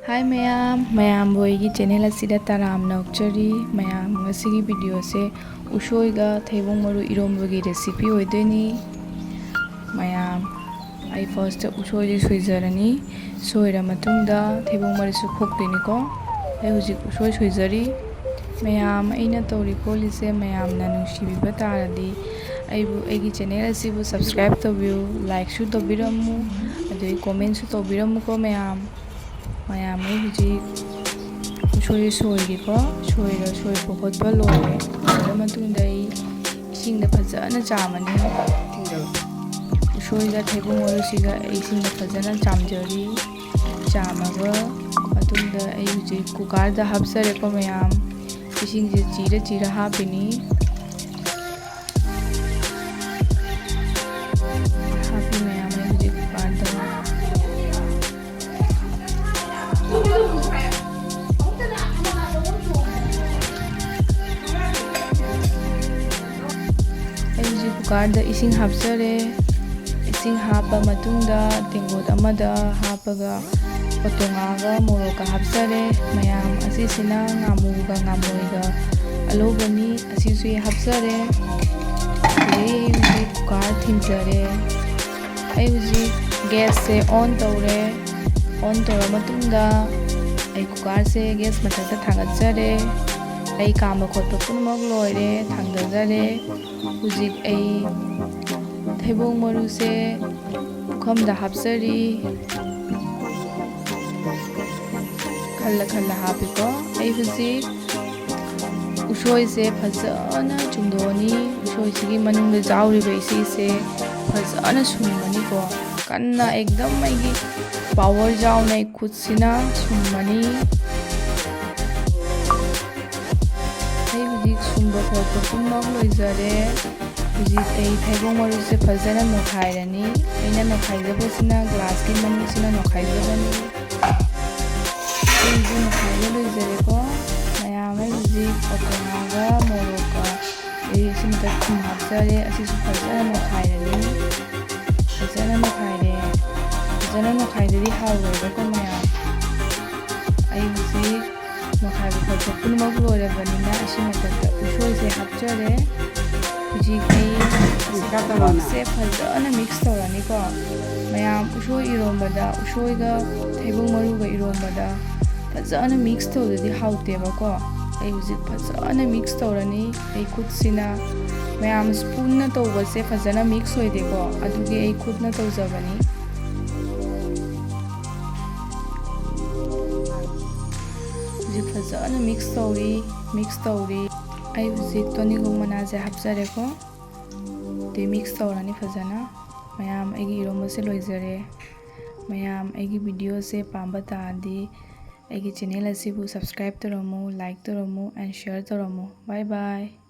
Hi mayam boygi channel asida taram naukchari mayam ngasigi video se usoi ga thaibong maru iromba gi recipe oideni mayam ai first usoi ji soijarani soira matungda thaibong maru su khokdeni ko ai hujik usoi soijari mayam aina tori kolise mayam na nungsibiba taradi aibu aigi channel asibu subscribe tobiu like su tobiramu adoi comment su tobiramu ko mayam ai hujik usoi soigiko soiba khotba loire loira matungda ai isingda fajana chamani usoiga thaibong marusiga isingda fajana chamjari chamaga matungda ai hujik cooker da hapsare ko mayam isingje chira hapini happy mayam ai hujik cooker da cooker da ising hapsare ising hapa matungda tengot amada hapaga patongaga moroka hapsare mayam asisina ngamuga ngamoiga alobani asisu hapsare ai cooker thimjare ai huji gas se on tore on tora matungda ai cooker se gas mathakta thangatjare ai kamba khotpa punmak loire thangdajare hujik ai thaibong maru se pukhamda hapsari khalla hapiko ai hujik usoi se fajana chungdoni usoi sigi manungda jauriba isi se fajana summani ko kanna ekdam aigi power jaunai khutsina summani sumba khotpa pummak loijare hujik ai thaibong maru se fajana nokhairani aina nokhaijabasina glass ki manisina nokhaijabani ai nokhaija loijare ko mayam ai hujik patongaga moroka ai simta khum hapjare asisu fajana nokhairani fajana nokhaidari hawroiba ko mayam ai hujik nokhaiba khotpa punmak loirabanina asi mathakta usoi se hapjare hujik ai se fajana mix torani ko mayam usoi irombada usoi ga thaibong maru ga irombada fajana mix todadi hauteba ko ai hujik fajana mix torani ai khutsina mayam spoon na toba se fajana mix hoide ko adugi ai khutna tawjabani fajana mix tauri ai hujik tonigong manaje hapsare ko te mix taurani fajana mayam aigi iromba se loijare mayam aigi video se pamba taadi aigi channel asibu subscribe toromu like toromu and share toromu bye bye